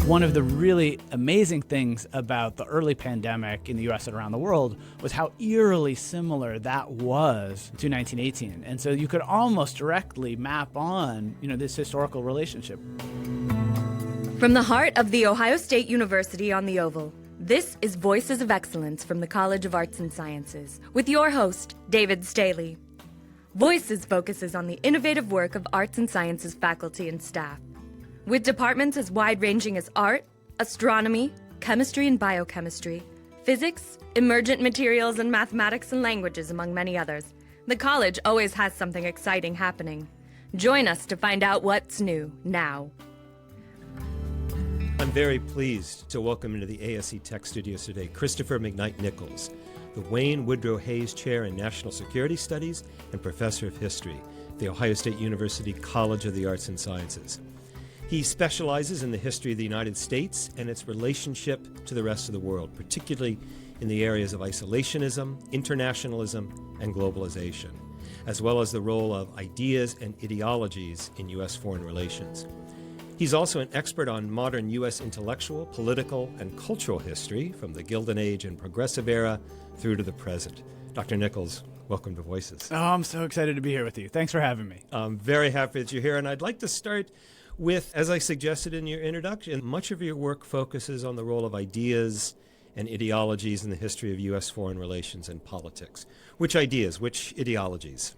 One of the really amazing things about the early pandemic in the US and around the world was how eerily similar that was to 1918. And so you could almost directly map on, this historical relationship. From the heart of The Ohio State University on the Oval, this is Voices of Excellence from the College of Arts and Sciences, with your host, David Staley. Voices focuses on the innovative work of arts and sciences faculty and staff, with departments as wide-ranging as art, astronomy, chemistry and biochemistry, physics, emergent materials, and mathematics and languages, among many others. The college always has something exciting happening. Join us to find out what's new now. I'm very pleased to welcome into the ASC Tech Studios today Christopher McKnight Nichols, the Wayne Woodrow Hayes Chair in National Security Studies and Professor of History at The Ohio State University College of the Arts and Sciences. He specializes in the history of the United States and its relationship to the rest of the world, particularly in the areas of isolationism, internationalism, and globalization, as well as the role of ideas and ideologies in U.S. foreign relations. He's also an expert on modern U.S. intellectual, political, and cultural history from the Gilded Age and Progressive era through to the present. Dr. Nichols, welcome to Voices. Oh, I'm so excited to be here with you. Thanks for having me. I'm very happy that you're here, and I'd like to start with, as I suggested in your introduction, much of your work focuses on the role of ideas and ideologies in the history of U.S. foreign relations and politics. Which ideas, which ideologies?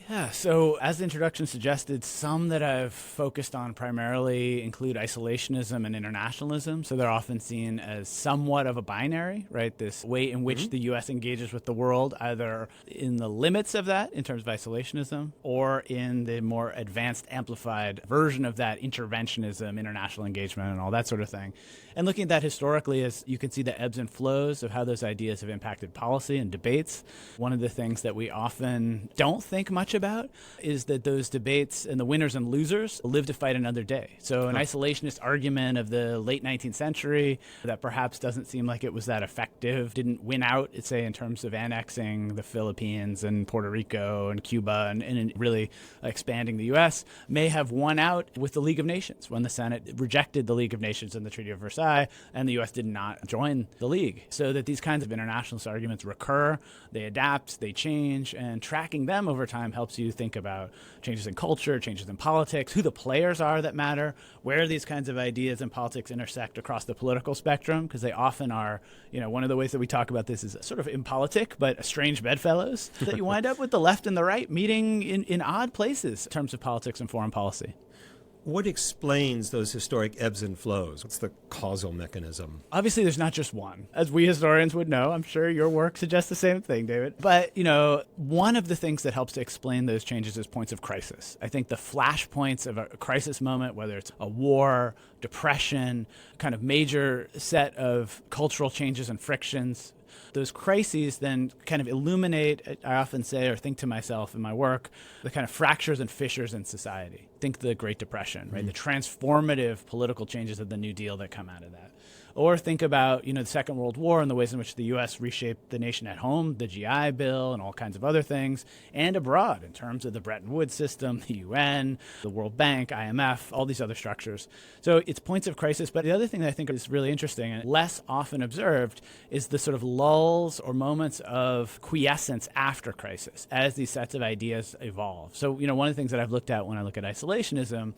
Yeah, so as the introduction suggested, some that I've focused on primarily include isolationism and internationalism. So they're often seen as somewhat of a binary, right? This way in which the U.S. engages with the world, either in the limits of that in terms of isolationism or in the more advanced, amplified version of that, interventionism, international engagement, and all that sort of thing. And looking at that historically, as you can see the ebbs and flows of how those ideas have impacted policy and debates. One of the things that we often don't think much about is that those debates and the winners and losers live to fight another day. So an isolationist argument of the late 19th century that perhaps doesn't seem like it was that effective, didn't win out, say, in terms of annexing the Philippines and Puerto Rico and Cuba and really expanding the U.S., may have won out with the League of Nations when the Senate rejected the League of Nations in the Treaty of Versailles and the U.S. did not join the League. So that these kinds of internationalist arguments recur, they adapt, they change, and tracking them over time helps you think about changes in culture, changes in politics, who the players are that matter, where these kinds of ideas and politics intersect across the political spectrum, because they often are, one of the ways that we talk about this is sort of impolitic, but strange bedfellows, that you wind up with the left and the right meeting in odd places in terms of politics and foreign policy. What explains those historic ebbs and flows? What's the causal mechanism? Obviously, there's not just one. As we historians would know, I'm sure your work suggests the same thing, David. But, one of the things that helps to explain those changes is points of crisis. I think the flashpoints of a crisis moment, whether it's a war, depression, kind of major set of cultural changes and frictions, those crises then kind of illuminate, I often say or think to myself in my work, the kind of fractures and fissures in society. Think the Great Depression, right? The transformative political changes of the New Deal that come out of that. Or think about, the Second World War and the ways in which the U.S. reshaped the nation at home, the GI Bill and all kinds of other things, and abroad in terms of the Bretton Woods system, the UN, the World Bank, IMF, all these other structures. So it's points of crisis. But the other thing that I think is really interesting and less often observed is the sort of lulls or moments of quiescence after crisis as these sets of ideas evolve. So, one of the things that I've looked at when I look at isolationism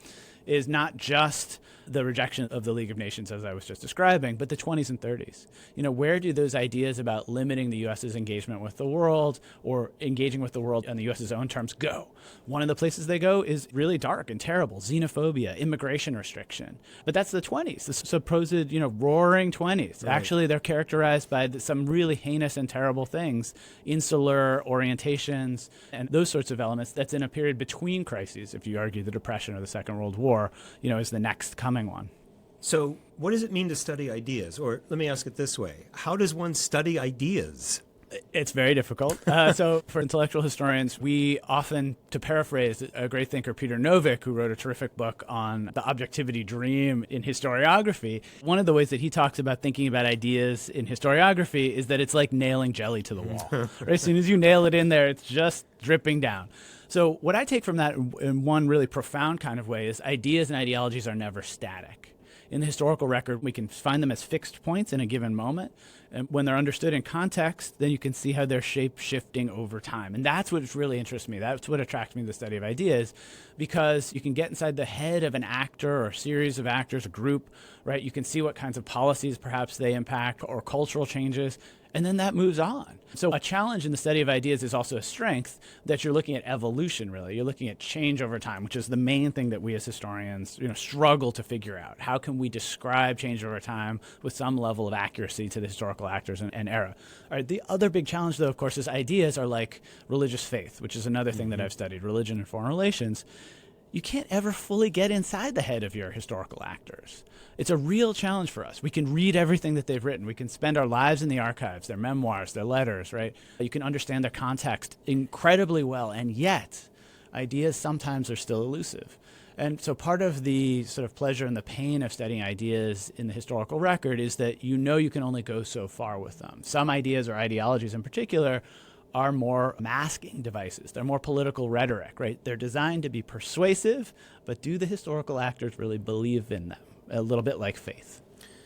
is not just the rejection of the League of Nations, as I was just describing, but the 20s and 30s. Where do those ideas about limiting the U.S.'s engagement with the world or engaging with the world on the U.S.'s own terms go? One of the places they go is really dark and terrible: xenophobia, immigration restriction. But that's the 20s, the supposed, roaring 20s. Right. Actually, they're characterized by some really heinous and terrible things, insular orientations, and those sorts of elements. That's in a period between crises, if you argue the Depression or the Second World War, is the next coming one. So what does it mean to study ideas? Or let me ask it this way. How does one study ideas? It's very difficult. So for intellectual historians, we often, to paraphrase a great thinker, Peter Novick, who wrote a terrific book on the objectivity dream in historiography, one of the ways that he talks about thinking about ideas in historiography is that it's like nailing jelly to the wall. Right? As soon as you nail it in there, it's just dripping down. So what I take from that in one really profound kind of way is ideas and ideologies are never static. in the historical record, we can find them as fixed points in a given moment. And when they're understood in context, then you can see how they're shape-shifting over time. And that's what really interests me. That's what attracts me to the study of ideas, because you can get inside the head of an actor or a series of actors, a group, right? You can see what kinds of policies perhaps they impact or cultural changes, and then that moves on. So a challenge in the study of ideas is also a strength, that you're looking at evolution, really. You're looking at change over time, which is the main thing that we as historians struggle to figure out. How can we describe change over time with some level of accuracy to the historical actors and era? All right, the other big challenge, though, of course, is ideas are like religious faith, which is another thing that I've studied, religion and foreign relations. You can't ever fully get inside the head of your historical actors. It's a real challenge for us. We can read everything that they've written. We can spend our lives in the archives, their memoirs, their letters, right? You can understand their context incredibly well, and yet ideas sometimes are still elusive. And so part of the sort of pleasure and the pain of studying ideas in the historical record is that you can only go so far with them. Some ideas or ideologies in particular are more masking devices. They're more political rhetoric, right? They're designed to be persuasive, but do the historical actors really believe in them? A little bit like faith.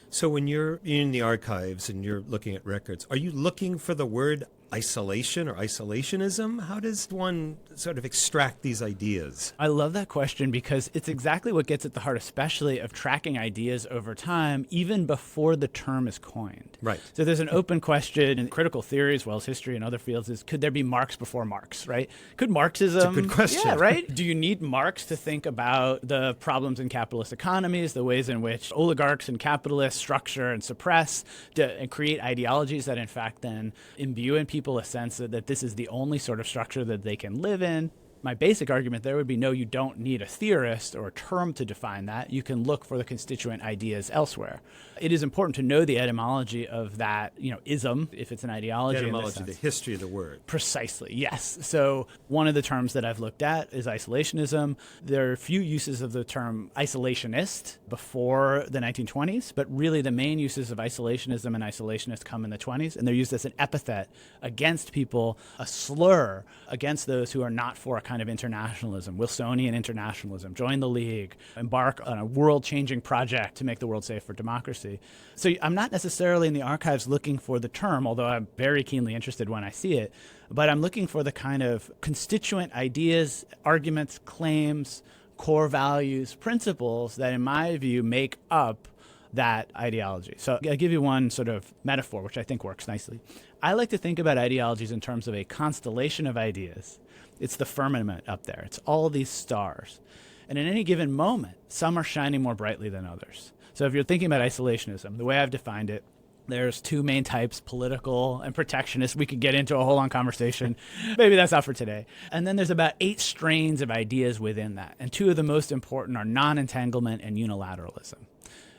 So when you're in the archives and you're looking at records, are you looking for the word isolation or isolationism? How does one sort of extract these ideas? I love that question because it's exactly what gets at the heart, especially of tracking ideas over time, even before the term is coined. Right. So there's an open question in critical theory as well as history and other fields is, could there be Marx before Marx, right? Could Marxism... It's a good question. Yeah, right? Do you need Marx to think about the problems in capitalist economies, the ways in which oligarchs and capitalists structure and suppress and create ideologies that in fact then imbue in people a sense that this is the only sort of structure that they can live in? My basic argument there would be, no, you don't need a theorist or a term to define that. You can look for the constituent ideas elsewhere. It is important to know the etymology of that, ism, if it's an ideology. The etymology, the history of the word. Precisely, yes. So one of the terms that I've looked at is isolationism. There are a few uses of the term isolationist before the 1920s, but really the main uses of isolationism and isolationist come in the 20s, and they're used as an epithet against people, a slur against those who are not for a kind of internationalism, Wilsonian internationalism, join the League, embark on a world-changing project to make the world safe for democracy. So I'm not necessarily in the archives looking for the term, although I'm very keenly interested when I see it, but I'm looking for the kind of constituent ideas, arguments, claims, core values, principles that, in my view, make up that ideology. So I'll give you one sort of metaphor, which I think works nicely. I like to think about ideologies in terms of a constellation of ideas. It's the firmament up there. It's all these stars. And in any given moment, some are shining more brightly than others. So if you're thinking about isolationism, the way I've defined it, there's two main types, political and protectionist. We could get into a whole long conversation. Maybe that's not for today. And then there's about 8 strains of ideas within that. And 2 of the most important are non-entanglement and unilateralism.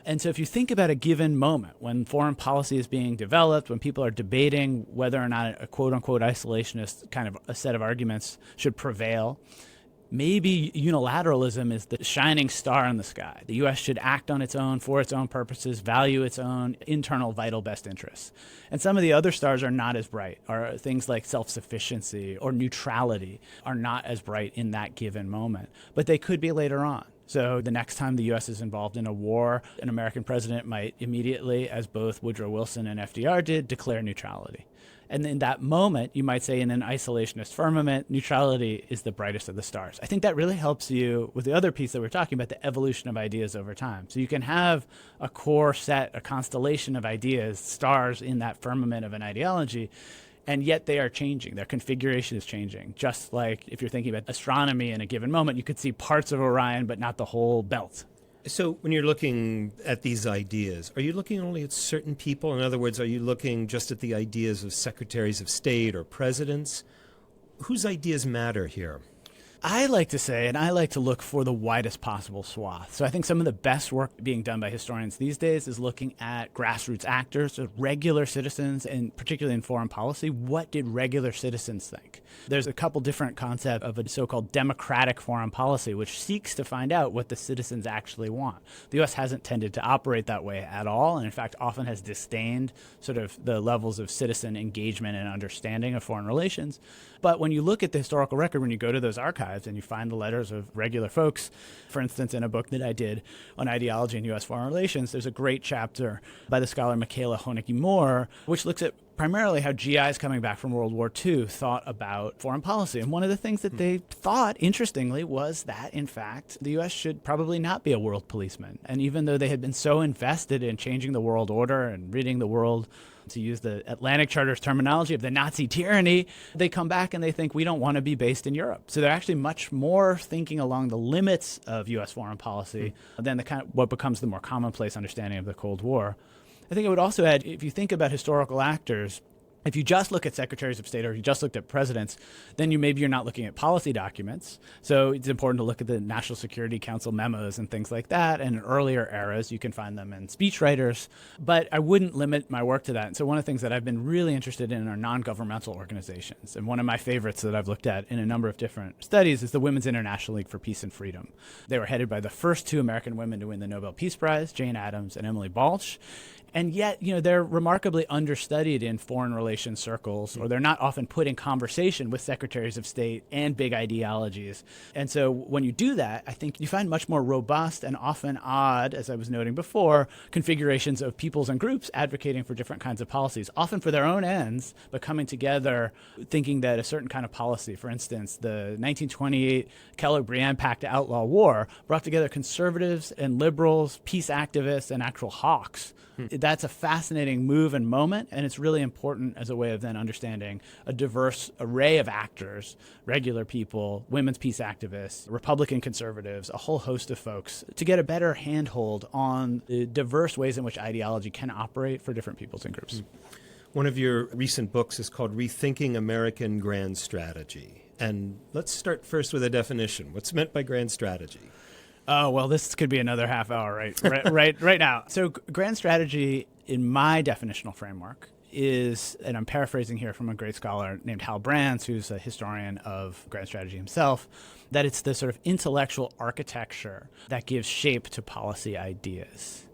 And so if you think about a given moment when foreign policy is being developed, when people are debating whether or not a quote-unquote isolationist kind of a set of arguments should prevail, maybe unilateralism is the shining star in the sky. The U.S. should act on its own, for its own purposes, value its own internal vital best interests. And some of the other stars are not as bright, are things like self-sufficiency or neutrality are not as bright in that given moment, but they could be later on. So the next time the U.S. is involved in a war, an American president might immediately, as both Woodrow Wilson and FDR did, declare neutrality. And in that moment, you might say in an isolationist firmament, neutrality is the brightest of the stars. I think that really helps you with the other piece that we're talking about, the evolution of ideas over time. So you can have a core set, a constellation of ideas, stars in that firmament of an ideology, and yet they are changing. Their configuration is changing. Just like if you're thinking about astronomy in a given moment, you could see parts of Orion, but not the whole belt. So when you're looking at these ideas, are you looking only at certain people? In other words, are you looking just at the ideas of secretaries of state or presidents? Whose ideas matter here? I like to say, and I like to look for the widest possible swath. So I think some of the best work being done by historians these days is looking at grassroots actors, so regular citizens, and particularly in foreign policy. What did regular citizens think? There's a couple different concepts of a so-called democratic foreign policy, which seeks to find out what the citizens actually want. The U.S. hasn't tended to operate that way at all, and in fact often has disdained sort of the levels of citizen engagement and understanding of foreign relations. But when you look at the historical record, when you go to those archives and you find the letters of regular folks, for instance, in a book that I did on ideology in U.S. foreign relations, there's a great chapter by the scholar Michaela Honecky-Moore, which looks at primarily how GIs coming back from World War II thought about foreign policy. And one of the things that they thought, interestingly, was that, in fact, the U.S. should probably not be a world policeman. And even though they had been so invested in changing the world order and ridding the world, to use the Atlantic Charter's terminology, of the Nazi tyranny, they come back and they think we don't want to be based in Europe. So they're actually much more thinking along the limits of U.S. foreign policy than the kind of what becomes the more commonplace understanding of the Cold War. I think I would also add, if you think about historical actors, if you just look at secretaries of state or if you just looked at presidents, then maybe you're not looking at policy documents. So it's important to look at the National Security Council memos and things like that. And in earlier eras, you can find them in speechwriters. But I wouldn't limit my work to that. And so one of the things that I've been really interested in are non-governmental organizations. And one of my favorites that I've looked at in a number of different studies is the Women's International League for Peace and Freedom. They were headed by the first two American women to win the Nobel Peace Prize, Jane Addams and Emily Balch. And yet, they're remarkably understudied in foreign relations circles, or they're not often put in conversation with secretaries of state and big ideologies. And so when you do that, I think you find much more robust and often odd, as I was noting before, configurations of peoples and groups advocating for different kinds of policies, often for their own ends, but coming together thinking that a certain kind of policy, for instance, the 1928 Kellogg-Briand Pact to outlaw war, brought together conservatives and liberals, peace activists, and actual hawks. That's a fascinating move and moment, and it's really important as a way of then understanding a diverse array of actors, regular people, women's peace activists, Republican conservatives, a whole host of folks, to get a better handhold on the diverse ways in which ideology can operate for different peoples and groups. One of your recent books is called Rethinking American Grand Strategy. And let's start first with a definition. What's meant by grand strategy? Oh, well, this could be another half hour right now. So grand strategy, in my definitional framework, is, and I'm paraphrasing here from a great scholar named Hal Brands, who's a historian of grand strategy himself, that it's the sort of intellectual architecture that gives shape to policy ideas.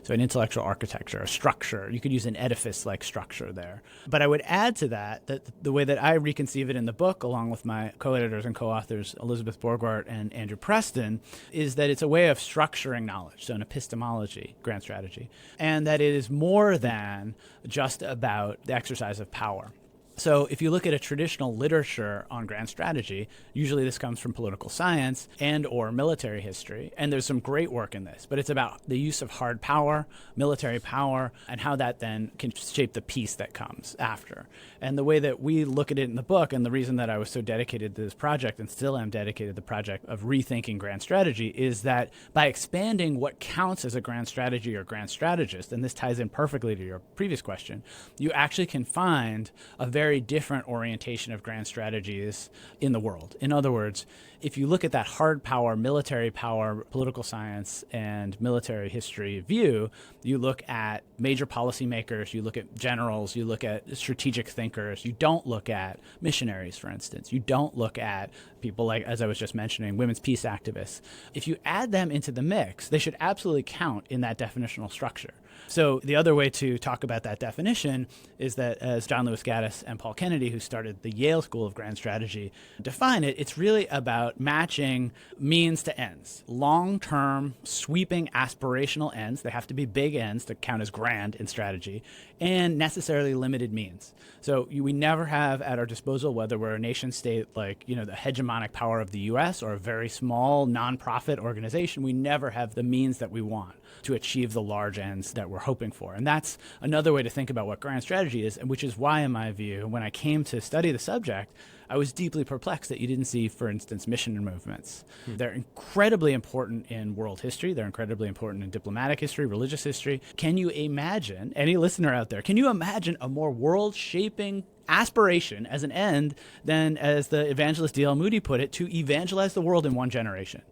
So an intellectual architecture, a structure. You could use an edifice-like structure there. But I would add to that the way that I reconceive it in the book, along with my co-editors and co-authors Elizabeth Borgwart and Andrew Preston, is that it's a way of structuring knowledge, so an epistemology, grand strategy, and that it is more than just about the exercise of power. So if you look at a traditional literature on grand strategy, usually this comes from political science and or military history, and there's some great work in this, but it's about the use of hard power, military power, and how that then can shape the peace that comes after. And the way that we look at it in the book, and the reason that I was so dedicated to this project and still am dedicated to the project of rethinking grand strategy, is that by expanding what counts as a grand strategy or grand strategist, and this ties in perfectly to your previous question, you actually can find a very different orientation of grand strategies in the world. In other words, if you look at that hard power, military power, political science, and military history view, you look at major policymakers, you look at generals, you look at strategic thinkers. You don't look at missionaries, for instance. You don't look at people like, as I was just mentioning, women's peace activists. If you add them into the mix, they should absolutely count in that definitional structure. So the other way to talk about that definition is that, as John Lewis Gaddis and Paul Kennedy, who started the Yale School of Grand Strategy, define it, it's really about matching means to ends. Long-term, sweeping, aspirational ends. They have to be big ends to count as grand in strategy, and necessarily limited means. So we never have at our disposal, whether we're a nation state like, the hegemonic power of the U.S. or a very small nonprofit organization, we never have the means that we want to achieve the large ends that we're hoping for. And that's another way to think about what grand strategy is, and which is why, in my view, when I came to study the subject, I was deeply perplexed that you didn't see, for instance, mission movements. They're incredibly important in world history. They're incredibly important in diplomatic history, religious history. Can you imagine, any listener out there, can you imagine a more world-shaping aspiration as an end than, as the evangelist D.L. Moody put it, to evangelize the world in one generation?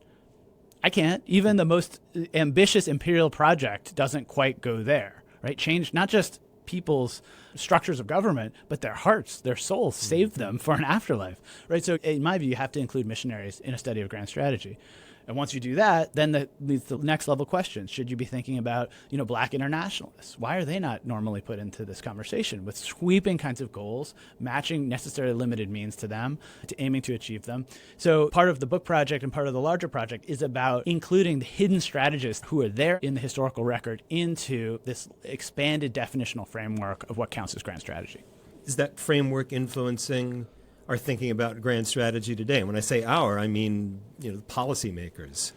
I can't. Even the most ambitious imperial project doesn't quite go there, right? Change not just people's structures of government, but their hearts, their souls saved them for an afterlife, right? So in my view, you have to include missionaries in a study of grand strategy. And once you do that, then that leads to the next level questions. Should you be thinking about, Black internationalists? Why are they not normally put into this conversation with sweeping kinds of goals, matching necessarily limited means to them, to aiming to achieve them? So part of the book project and part of the larger project is about including the hidden strategists who are there in the historical record into this expanded definitional framework of what counts as grand strategy. Is that framework influencing our thinking about grand strategy today? And when I say our, I mean, policymakers.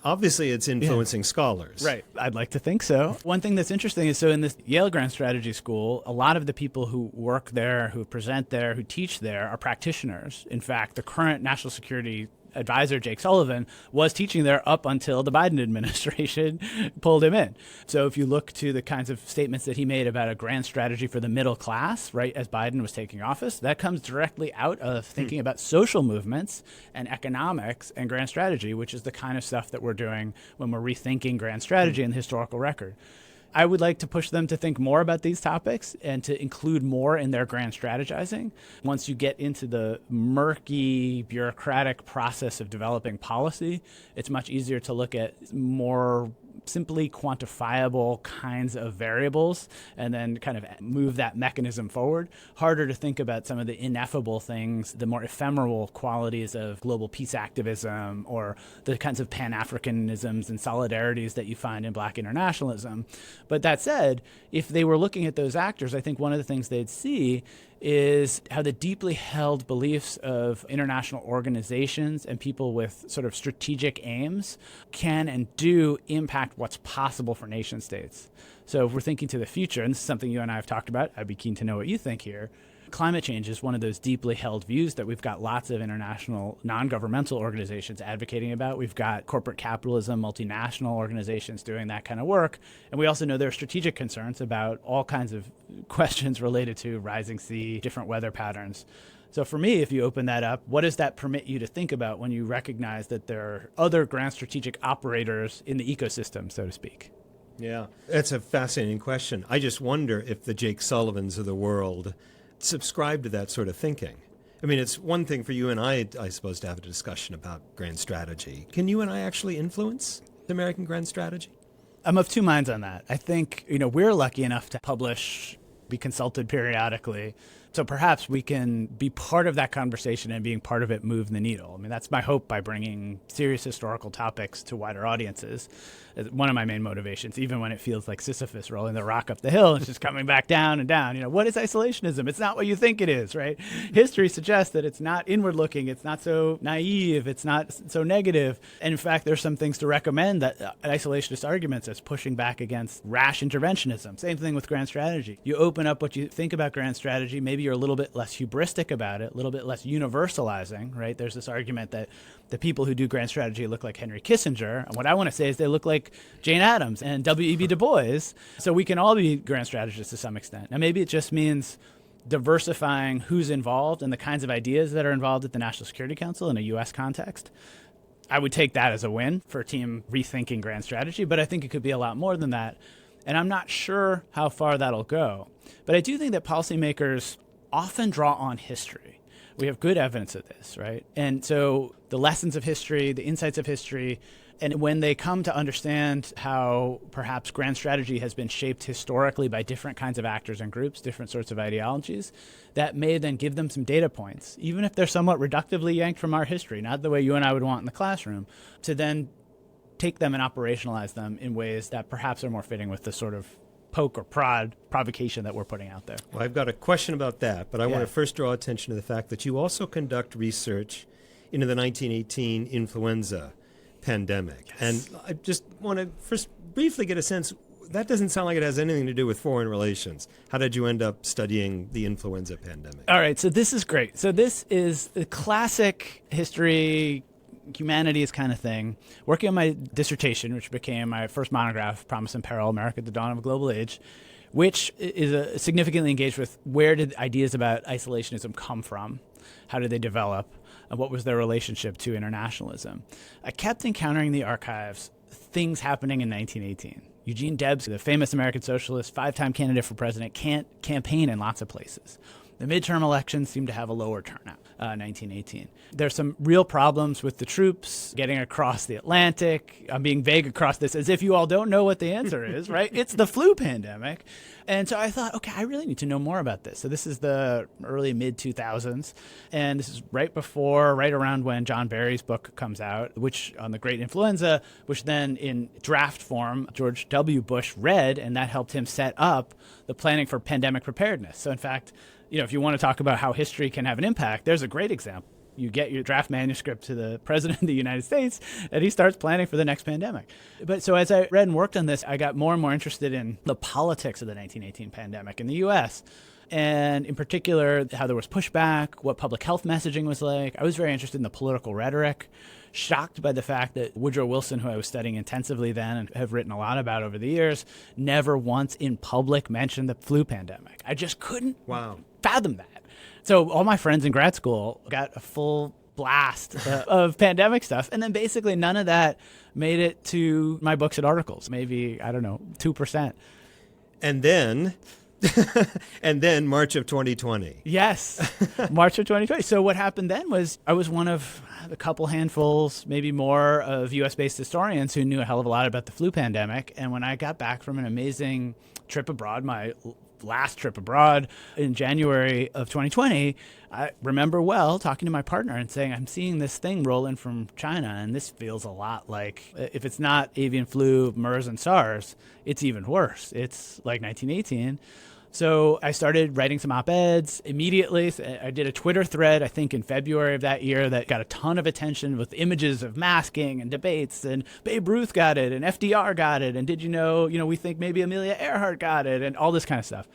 Obviously, it's influencing scholars. Right. I'd like to think so. One thing that's interesting is, so in this Yale Grand Strategy School, a lot of the people who work there, who present there, who teach there are practitioners. In fact, the current national security advisor, Jake Sullivan, was teaching there up until the Biden administration pulled him in. So if you look to the kinds of statements that he made about a grand strategy for the middle class, right, as Biden was taking office, that comes directly out of thinking about social movements and economics and grand strategy, which is the kind of stuff that we're doing when we're rethinking grand strategy in the historical record. I would like to push them to think more about these topics and to include more in their grand strategizing. Once you get into the murky, bureaucratic process of developing policy, it's much easier to look at more simply quantifiable kinds of variables and then kind of move that mechanism forward. Harder to think about some of the ineffable things, the more ephemeral qualities of global peace activism or the kinds of Pan-Africanisms and solidarities that you find in Black internationalism. But that said, if they were looking at those actors, I think one of the things they'd see is how the deeply held beliefs of international organizations and people with sort of strategic aims can and do impact what's possible for nation states. So if we're thinking to the future, and this is something you and I have talked about, I'd be keen to know what you think here. Climate change is one of those deeply held views that we've got lots of international non-governmental organizations advocating about. We've got corporate capitalism, multinational organizations doing that kind of work. And we also know there are strategic concerns about all kinds of questions related to rising sea, different weather patterns. So for me, if you open that up, what does that permit you to think about when you recognize that there are other grand strategic operators in the ecosystem, so to speak? Yeah, that's a fascinating question. I just wonder if the Jake Sullivans of the world subscribe to that sort of thinking. I mean, it's one thing for you and I suppose, to have a discussion about grand strategy. Can you and I actually influence the American grand strategy? I'm of two minds on that. I think, we're lucky enough to publish, be consulted periodically. So perhaps we can be part of that conversation and being part of it move the needle. I mean, that's my hope by bringing serious historical topics to wider audiences. One of my main motivations, even when it feels like Sisyphus rolling the rock up the hill, it's just coming back down and down. What is isolationism? It's not what you think it is, right? History suggests that it's not inward looking. It's not so naive. It's not so negative. And in fact, there's some things to recommend that isolationist arguments as pushing back against rash interventionism. Same thing with grand strategy. You open up what you think about grand strategy. Maybe you're a little bit less hubristic about it, a little bit less universalizing, right? There's this argument that the people who do grand strategy look like Henry Kissinger. And what I want to say is they look like Jane Addams and W.E.B. Du Bois. So we can all be grand strategists to some extent. Now, maybe it just means diversifying who's involved and the kinds of ideas that are involved at the National Security Council in a U.S. context. I would take that as a win for a team rethinking grand strategy, but I think it could be a lot more than that. And I'm not sure how far that'll go. But I do think that policymakers often draw on history. We have good evidence of this, right? And so the lessons of history, the insights of history, and when they come to understand how perhaps grand strategy has been shaped historically by different kinds of actors and groups, different sorts of ideologies, that may then give them some data points, even if they're somewhat reductively yanked from our history, not the way you and I would want in the classroom, to then take them and operationalize them in ways that perhaps are more fitting with the sort of poke or provocation that we're putting out there. Well, I've got a question about that, but I want to first draw attention to the fact that you also conduct research into the 1918 influenza pandemic. Yes. And I just want to first briefly get a sense, that doesn't sound like it has anything to do with foreign relations. How did you end up studying the influenza pandemic? All right, so this is great. So this is the classic history humanities kind of thing, working on my dissertation, which became my first monograph, Promise and Peril, America at the Dawn of a Global Age, which is significantly engaged with where did ideas about isolationism come from? How did they develop? And what was their relationship to internationalism? I kept encountering in the archives things happening in 1918. Eugene Debs, the famous American socialist, 5-time candidate for president, can't campaign in lots of places. The midterm elections seem to have a lower turnout, 1918. There's some real problems with the troops getting across the Atlantic. I'm being vague across this as if you all don't know what the answer is, right? It's the flu pandemic. And so I thought, okay, I really need to know more about this. So this is the early mid-2000s, and this is right around when John Barry's book comes out, which on the Great Influenza, which then in draft form, George W. Bush read, and that helped him set up the planning for pandemic preparedness. So in fact, if you want to talk about how history can have an impact, there's a great example. You get your draft manuscript to the President of the United States, and he starts planning for the next pandemic. But so as I read and worked on this, I got more and more interested in the politics of the 1918 pandemic in the U.S., and in particular, how there was pushback, what public health messaging was like. I was very interested in the political rhetoric, shocked by the fact that Woodrow Wilson, who I was studying intensively then and have written a lot about over the years, never once in public mentioned the flu pandemic. I just couldn't fathom that. So all my friends in grad school got a full blast of pandemic stuff. And then basically none of that made it to my books and articles, maybe, 2%. And then... and then March of 2020. Yes, March of 2020. So what happened then was I was one of a couple handfuls, maybe more, of U.S.-based historians who knew a hell of a lot about the flu pandemic. And when I got back from an amazing trip abroad, my last trip abroad in January of 2020, I remember well talking to my partner and saying, I'm seeing this thing roll in from China, and this feels a lot like, if it's not avian flu, MERS, and SARS, it's even worse. It's like 1918. So I started writing some op-eds immediately. I did a Twitter thread, I think in February of that year, that got a ton of attention with images of masking and debates, and Babe Ruth got it, and FDR got it, and did you know, we think maybe Amelia Earhart got it, and all this kind of stuff.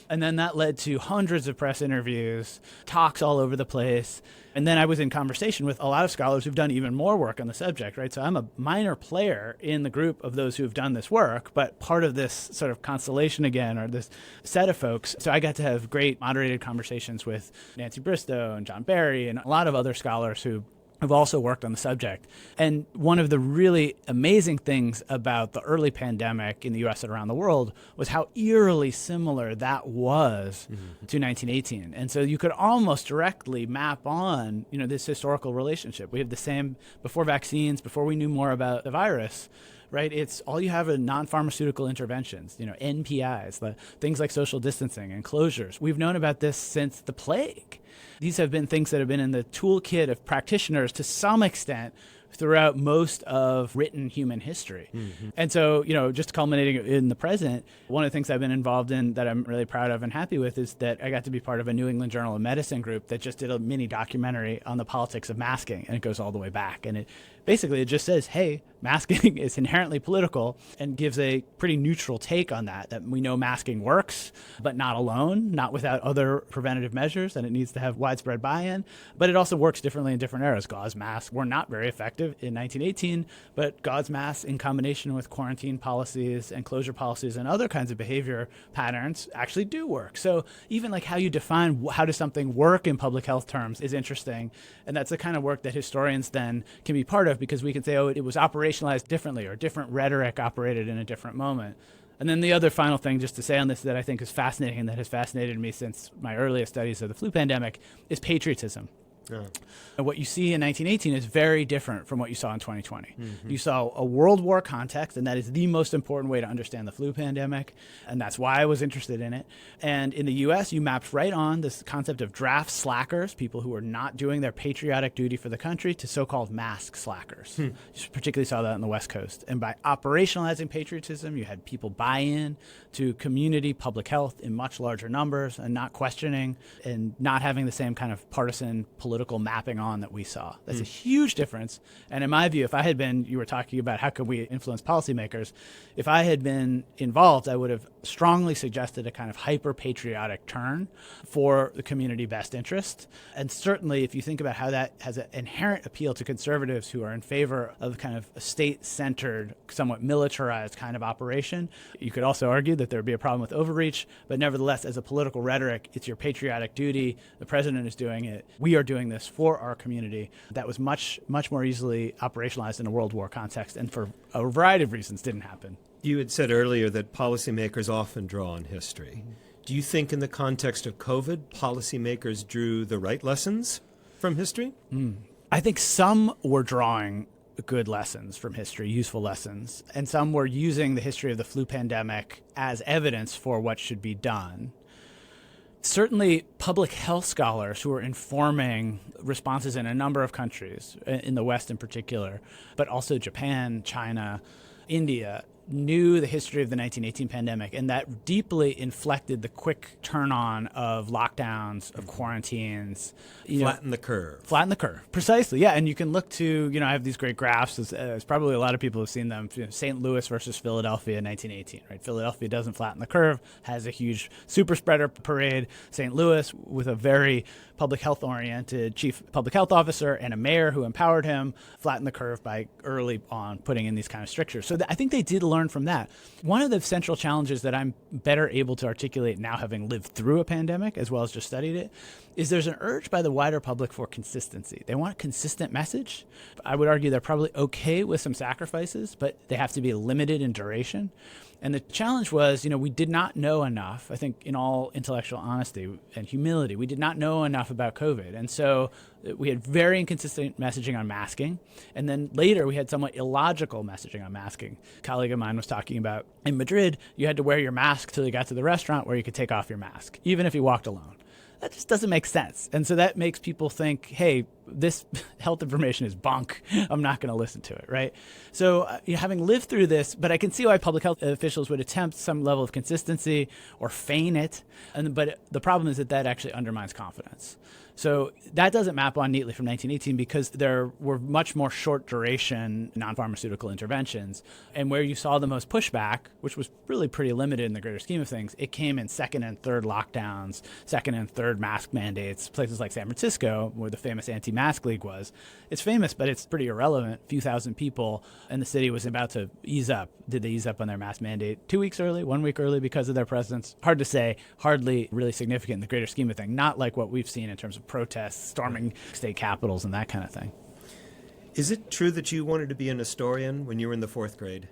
And then that led to hundreds of press interviews, talks all over the place. And then I was in conversation with a lot of scholars who've done even more work on the subject, right? So I'm a minor player in the group of those who have done this work, but part of this sort of constellation again, or this set of folks. So I got to have great moderated conversations with Nancy Bristow and John Barry and a lot of other scholars who have also worked on the subject. And one of the really amazing things about the early pandemic in the US and around the world was how eerily similar that was to 1918. And so you could almost directly map on, this historical relationship. We have the same before vaccines, before we knew more about the virus, right? It's all you have are non-pharmaceutical interventions, NPIs, things like social distancing and closures. We've known about this since the plague. These have been things that have been in the toolkit of practitioners to some extent throughout most of written human history. And so, just culminating in the present, one of the things I've been involved in that I'm really proud of and happy with is that I got to be part of a New England Journal of Medicine group that just did a mini documentary on the politics of masking, and it goes all the way back. And it just says, hey, masking is inherently political, and gives a pretty neutral take on that we know masking works, but not alone, not without other preventative measures, and it needs to have widespread buy-in. But it also works differently in different eras. Gauze masks were not very effective in 1918, but gauze masks in combination with quarantine policies and closure policies and other kinds of behavior patterns actually do work. So even like how you define how does something work in public health terms is interesting. And that's the kind of work that historians then can be part of, because we can say, oh, it was operationalized differently, or different rhetoric operated in a different moment. And then the other final thing just to say on this that I think is fascinating and that has fascinated me since my earliest studies of the flu pandemic is patriotism. And what you see in 1918 is very different from what you saw in 2020. You saw a World War context, and that is the most important way to understand the flu pandemic, and that's why I was interested in it. And in the U.S., you mapped right on this concept of draft slackers, people who are not doing their patriotic duty for the country, to so-called mask slackers. You particularly saw that on the West Coast. And by operationalizing patriotism, you had people buy in to community public health in much larger numbers and not questioning and not having the same kind of partisan political mapping on that we saw. That's a huge difference. And in my view, if I had been, you were talking about how could we influence policymakers, if I had been involved, I would have strongly suggested a kind of hyper-patriotic turn for the community best interest. And certainly if you think about how that has an inherent appeal to conservatives who are in favor of kind of a state-centered, somewhat militarized kind of operation, you could also argue that there would be a problem with overreach, but nevertheless, as a political rhetoric, it's your patriotic duty. The president is doing it. We are doing doing this for our community that was much more easily operationalized in a World War context, and for a variety of reasons didn't happen. You had said earlier that policymakers often draw on history. Do you think in the context of COVID, policymakers drew the right lessons from history? I think some were drawing good lessons from history, useful lessons, and some were using the history of the flu pandemic as evidence for what should be done. Certainly, public health scholars who are informing responses in a number of countries, in the West in particular, but also Japan, China, India, knew the history of the 1918 pandemic, and that deeply inflected the quick turn-on of lockdowns, of quarantines. Flatten the curve. Flatten the curve, precisely, yeah. And you can look to, I have these great graphs, as probably a lot of people have seen them, St. Louis versus Philadelphia in 1918, right? Philadelphia doesn't flatten the curve, has a huge super spreader parade. St. Louis, with a very public health-oriented chief public health officer and a mayor who empowered him, flattened the curve by early on putting in these kind of strictures. So I think they did learn from that. One of the central challenges that I'm better able to articulate now, having lived through a pandemic as well as just studied it, is there's an urge by the wider public for consistency. They want a consistent message. I would argue they're probably okay with some sacrifices, but they have to be limited in duration. And the challenge was, we did not know enough. I think in all intellectual honesty and humility, we did not know enough about COVID. And so we had very inconsistent messaging on masking. And then later we had somewhat illogical messaging on masking. A colleague of mine was talking about in Madrid, you had to wear your mask till you got to the restaurant where you could take off your mask, even if you walked alone. That just doesn't make sense. And so that makes people think, hey, this health information is bunk. I'm not going to listen to it, right? So having lived through this, but I can see why public health officials would attempt some level of consistency or feign it. But the problem is that actually undermines confidence. So that doesn't map on neatly from 1918 because there were much more short duration non-pharmaceutical interventions. And where you saw the most pushback, which was really pretty limited in the greater scheme of things, it came in second and third lockdowns, second and third mask mandates, places like San Francisco, where the famous anti-mask league was. It's famous, but it's pretty irrelevant. A few thousand people, and the city was about to ease up. Did they ease up on their mask mandate 2 weeks early, 1 week early because of their presence? Hard to say, hardly really significant in the greater scheme of things, not like what we've seen in terms of protests, storming state capitals, and that kind of thing. Is it true that you wanted to be an historian when you were in the fourth grade?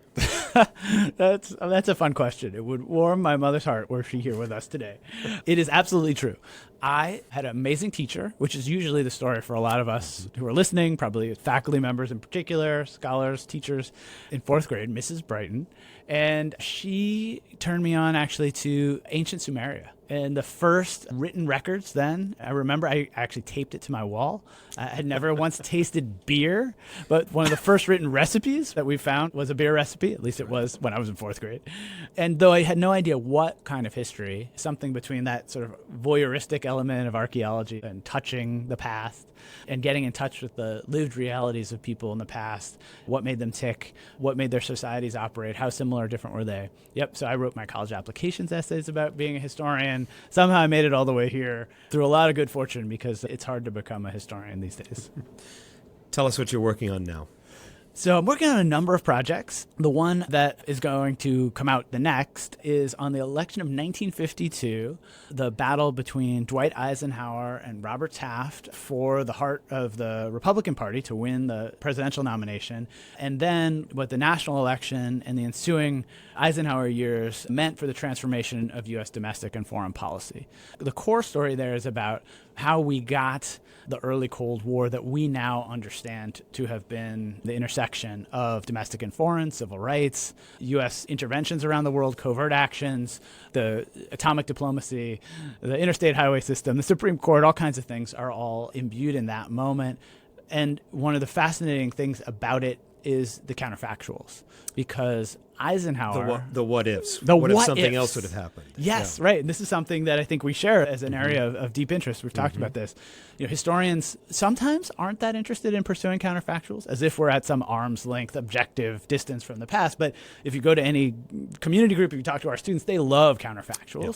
That's a fun question. It would warm my mother's heart were she here with us today. It is absolutely true. I had an amazing teacher, which is usually the story for a lot of us who are listening, probably faculty members in particular, scholars, teachers, in fourth grade, Mrs. Brighton. And she turned me on actually to ancient Sumeria. And the first written records then, I remember I actually taped it to my wall. I had never once tasted beer, but one of the first written recipes that we found was a beer recipe. At least it was when I was in fourth grade. And though I had no idea what kind of history, something between that sort of voyeuristic element of archaeology and touching the past and getting in touch with the lived realities of people in the past, what made them tick, what made their societies operate, how similar or different were they. Yep, so I wrote my college applications essays about being a historian. Somehow I made it all the way here through a lot of good fortune because it's hard to become a historian these days. Tell us what you're working on now. So I'm working on a number of projects. The one that is going to come out the next is on the election of 1952, the battle between Dwight Eisenhower and Robert Taft for the heart of the Republican Party to win the presidential nomination, and then what the national election and the ensuing Eisenhower years meant for the transformation of U.S. domestic and foreign policy. The core story there is about how we got the early Cold War that we now understand to have been the intersection of domestic and foreign, civil rights, U.S. interventions around the world, covert actions, the atomic diplomacy, the interstate highway system, the Supreme Court, all kinds of things are all imbued in that moment. And one of the fascinating things about it is the counterfactuals, because Eisenhower... The what ifs. What if something else would have happened? Yes, yeah. Right. And this is something that I think we share as an area of deep interest. We've talked about this. Historians sometimes aren't that interested in pursuing counterfactuals, as if we're at some arm's length objective distance from the past. But if you go to any community group, if you talk to our students, they love counterfactuals. Yep.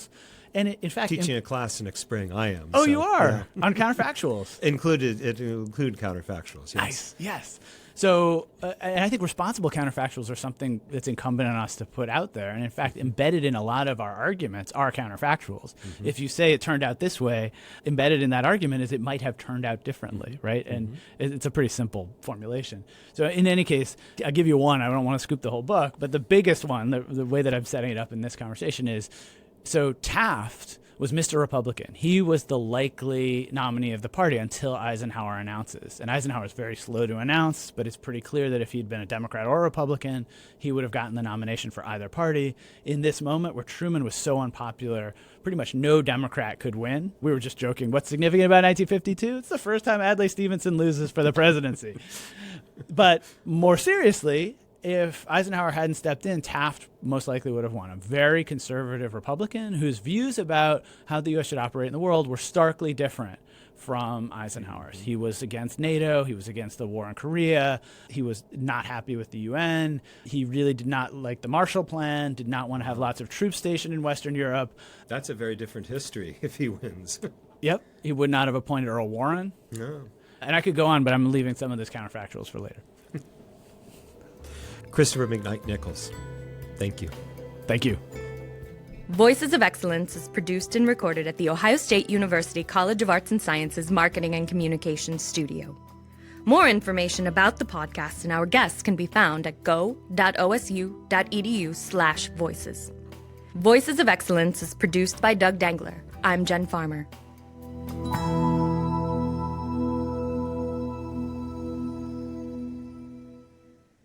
And in fact, teaching a class next spring, I am. Oh, so, you are? Yeah. On counterfactuals. Include counterfactuals, yes. Nice, yes. So, and I think responsible counterfactuals are something that's incumbent on us to put out there. And in fact, embedded in a lot of our arguments are counterfactuals. Mm-hmm. If you say it turned out this way, embedded in that argument is it might have turned out differently, right? And it's a pretty simple formulation. So in any case, I'll give you one. I don't want to scoop the whole book, but the biggest one, the way that I'm setting it up in this conversation is, so Taft was Mr. Republican. He was the likely nominee of the party until Eisenhower announces. And Eisenhower is very slow to announce, but it's pretty clear that if he'd been a Democrat or a Republican, he would have gotten the nomination for either party. In this moment where Truman was so unpopular, pretty much no Democrat could win. We were just joking, what's significant about 1952? It's the first time Adlai Stevenson loses for the presidency. But more seriously, if Eisenhower hadn't stepped in, Taft most likely would have won. A very conservative Republican whose views about how the U.S. should operate in the world were starkly different from Eisenhower's. He was against NATO. He was against the war in Korea. He was not happy with the UN. He really did not like the Marshall Plan, did not want to have lots of troops stationed in Western Europe. That's a very different history if he wins. Yep. He would not have appointed Earl Warren. No. And I could go on, but I'm leaving some of this counterfactuals for later. Christopher McKnight Nichols, thank you. Thank you. Voices of Excellence is produced and recorded at the Ohio State University College of Arts and Sciences Marketing and Communications Studio. More information about the podcast and our guests can be found at go.osu.edu/voices. Voices of Excellence is produced by Doug Dangler. I'm Jen Farmer.